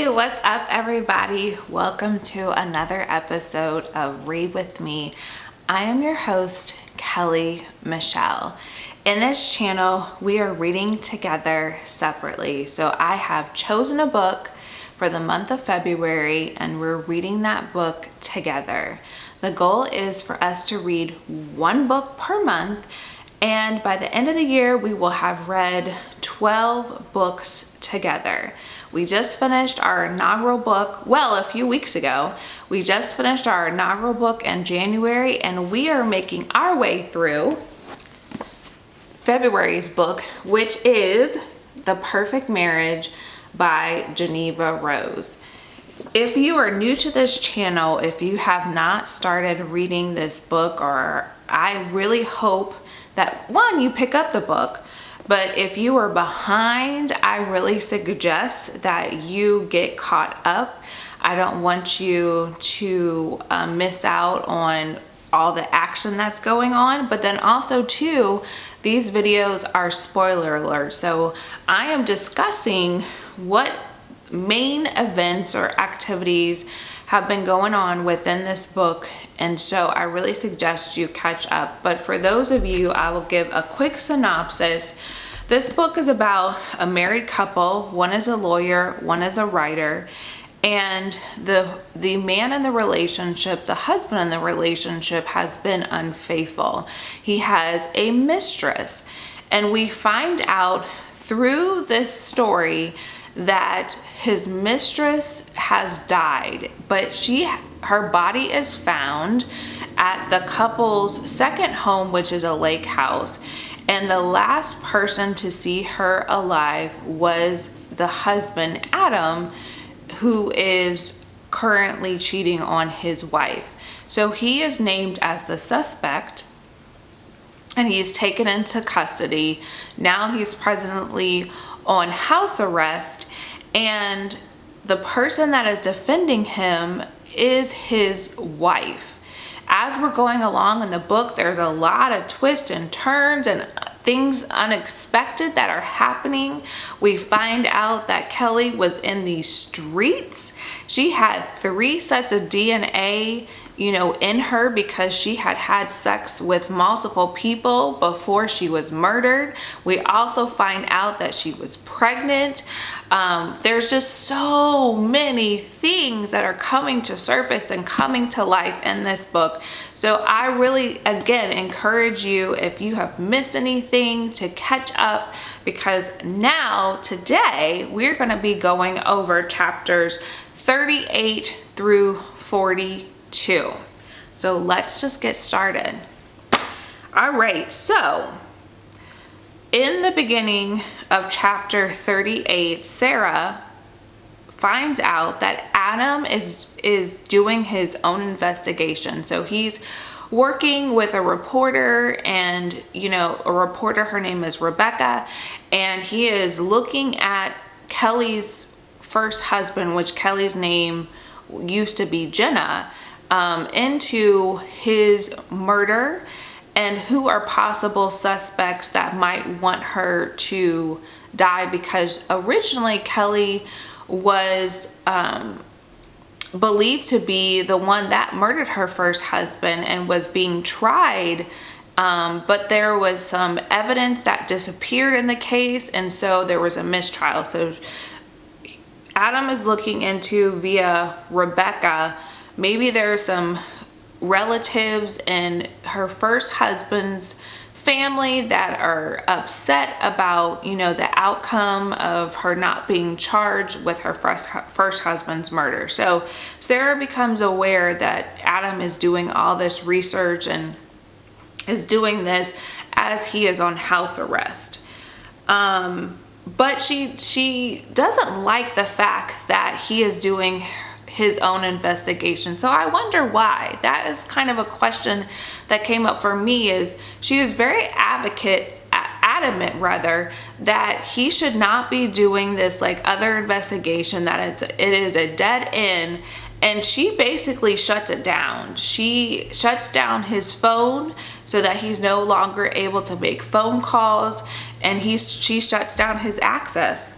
Hey, what's up everybody? Welcome to another episode of Read With Me. I am your host, Kelly Michelle. In this channel, we are reading together separately. So I have chosen a book for the month of February and we're reading that book together. The goal is for us to read one book per month, and by the end of the year, we will have read 12 books together. We just finished our inaugural book, a few weeks ago. We just finished our inaugural book in January, and we are making our way through February's book, which is The Perfect Marriage by Jeneva Rose. If you are new to this channel, if you have not started reading this book, or I really hope that one, you pick up the book, but if you are behind, I really suggest that you get caught up. I don't want you to miss out on all the action that's going on, but then also too, these videos are spoiler alerts. So I am discussing what main events or activities have been going on within this book, and so I really suggest you catch up. But for those of you, I will give a quick synopsis. This book is about a married couple. One is a lawyer, one is a writer, and the man in the relationship, the husband in the relationship, has been unfaithful. He has a mistress, and we find out through this story that his mistress has died, but her body is found at the couple's second home, which is a lake house, and the last person to see her alive was the husband, Adam, who is currently cheating on his wife. So he is named as the suspect, and he's taken into custody. Now he's presently on house arrest, and the person that is defending him is his wife. As we're going along in the book, there's a lot of twists and turns and things unexpected that are happening. We find out that Kelly was in the streets. She had 3 sets of DNA in her because she had had sex with multiple people before she was murdered. We also find out that she was pregnant. There's just so many things that are coming to surface and coming to life in this book. So I really, again, encourage you, if you have missed anything, to catch up, because now, today, we're going to be going over chapters 38 through 42. So let's just get started. All right, so in the beginning of chapter 38, Sarah finds out that Adam is doing his own investigation. So he's working with a reporter, and a reporter, her name is Rebecca, and he is looking at Kelly's first husband, which Kelly's name used to be Jenna, into his murder and who are possible suspects that might want her to die, because originally Kelly was believed to be the one that murdered her first husband and was being tried, but there was some evidence that disappeared in the case, and so there was a mistrial. So Adam is looking into, via Rebecca, maybe there's some relatives in her first husband's family that are upset about, the outcome of her not being charged with her first husband's murder. So Sarah becomes aware that Adam is doing all this research and is doing this as he is on house arrest. But she doesn't like the fact that he is doing his own investigation. So I wonder why. That is kind of a question that came up for me. Is she was very adamant that he should not be doing this like other investigation, that it is a dead end, and she basically shuts it down. She shuts down his phone so that he's no longer able to make phone calls, and she shuts down his access.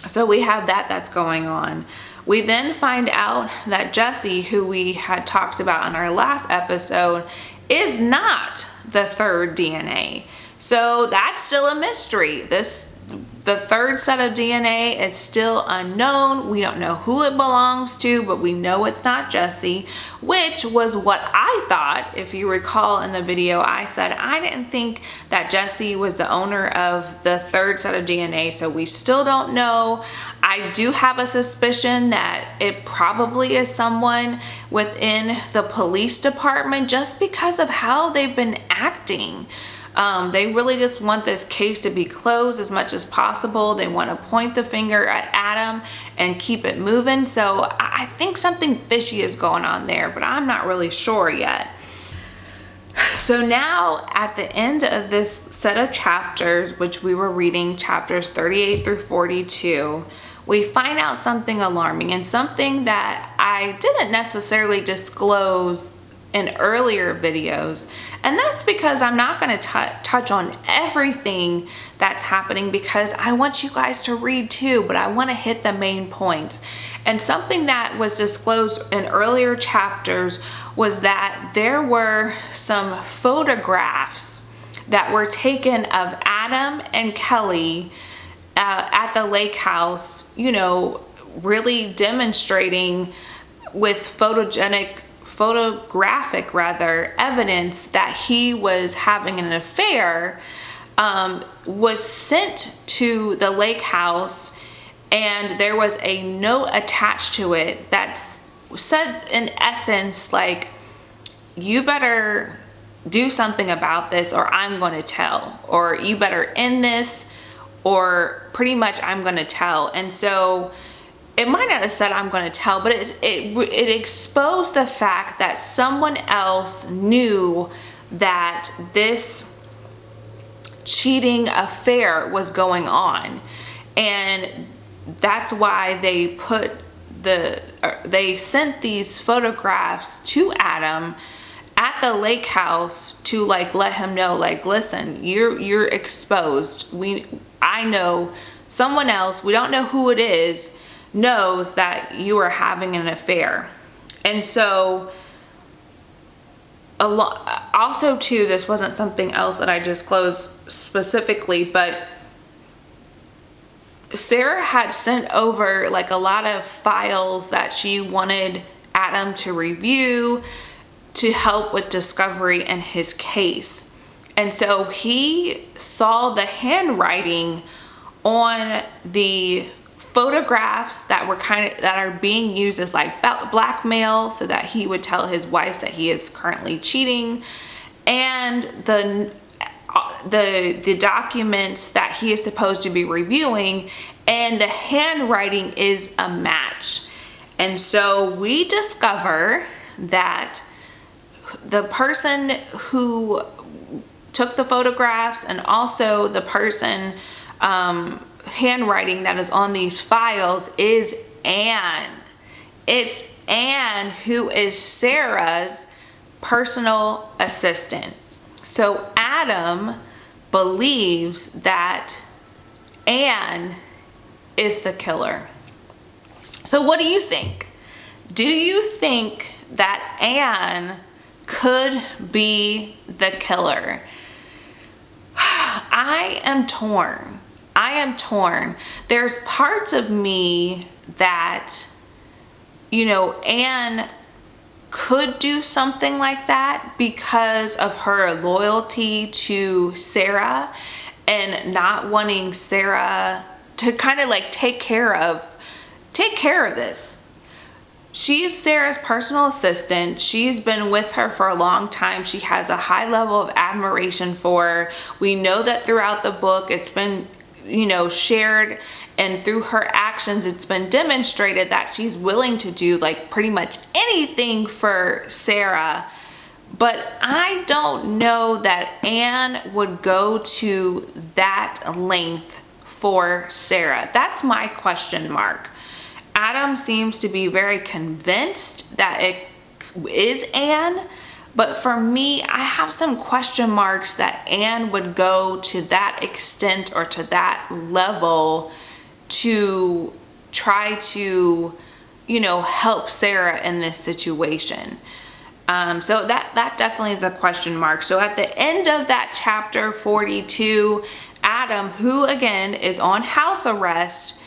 So we have that's going on. We then find out that Jesse, who we had talked about in our last episode, is not the third DNA. So that's still a mystery. The third set of DNA is still unknown. We don't know who it belongs to, but we know it's not Jesse, which was what I thought. If you recall in the video, I said I didn't think that Jesse was the owner of the third set of DNA, so we still don't know. I do have a suspicion that it probably is someone within the police department just because of how they've been acting. They really just want this case to be closed as much as possible. They want to point the finger at Adam and keep it moving. So I think something fishy is going on there, but I'm not really sure yet. So now at the end of this set of chapters, which we were reading chapters 38 through 42, we find out something alarming and something that I didn't necessarily disclose in earlier videos, and that's because I'm not going to touch on everything that's happening because I want you guys to read too, but I want to hit the main points. And something that was disclosed in earlier chapters was that there were some photographs that were taken of Adam and Kelly at the lake house, you know, really demonstrating with photographic evidence that he was having an affair, was sent to the lake house, and there was a note attached to it that said in essence like, you better do something about this or I'm going to tell, or you better end this, or pretty much I'm going to tell. And so it might not have said I'm going to tell, but it exposed the fact that someone else knew that this cheating affair was going on. And that's why they sent these photographs to Adam at the lake house to like let him know, like, listen, you're exposed. I know someone else, we don't know who it is, knows that you are having an affair. And so also too, this wasn't something else that I disclosed specifically, but Sarah had sent over like a lot of files that she wanted Adam to review to help with discovery in his case. And so he saw the handwriting on the photographs that are being used as like blackmail, so that he would tell his wife that he is currently cheating, and the documents that he is supposed to be reviewing, and the handwriting is a match. And so we discover that the person who took the photographs and also the person handwriting that is on these files is Anne. It's Anne, who is Sarah's personal assistant. So Adam believes that Anne is the killer. So what do you think? Do you think that Anne could be the killer? I am torn. There's parts of me that, you know, Anne could do something like that because of her loyalty to Sarah and not wanting Sarah to kind of like take care of this. She's Sarah's personal assistant. She's been with her for a long time. She has a high level of admiration for her. We know that throughout the book it's been, you know, shared, and through her actions it's been demonstrated that she's willing to do like pretty much anything for Sarah. But I don't know that Anne would go to that length for Sarah. That's my question mark. Adam seems to be very convinced that it is Anne, but for me, I have some question marks that Anne would go to that extent or to that level to try to, help Sarah in this situation. So that definitely is a question mark. So at the end of that chapter 42, Adam, who again is on house arrest,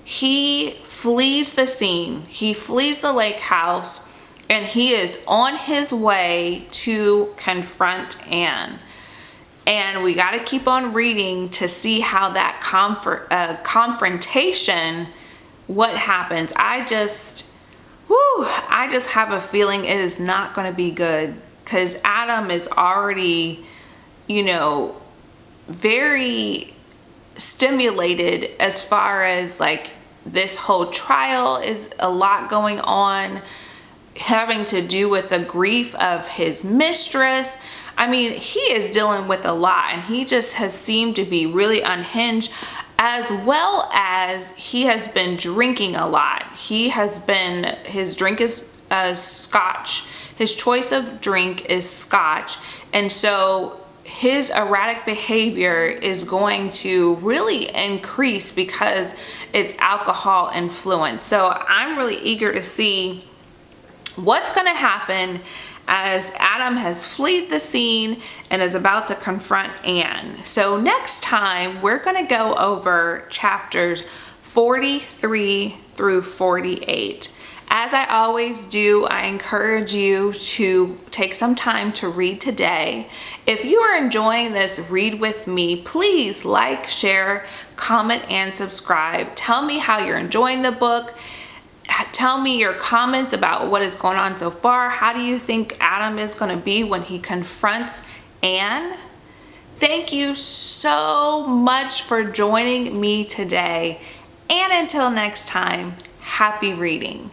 he flees the scene. He flees the lake house, and he is on his way to confront Anne. And we got to keep on reading to see how that confrontation, what happens. I just have a feeling it is not going to be good, because Adam is already, very stimulated as far as like this whole trial is a lot going on, having to do with the grief of his mistress. I mean, he is dealing with a lot, and he just has seemed to be really unhinged, as well as he has been drinking a lot. His drink is scotch. His choice of drink is scotch. And so his erratic behavior is going to really increase because it's alcohol influence. So I'm really eager to see what's going to happen as Adam has fled the scene and is about to confront Anne. So next time we're going to go over chapters 43 through 48. As I always do, I encourage you to take some time to read today. If you are enjoying this read with me, please like, share, comment, and subscribe. Tell me how you're enjoying the book. Tell me your comments about what is going on so far. How do you think Adam is going to be when he confronts Anne? Thank you so much for joining me today. And until next time, happy reading.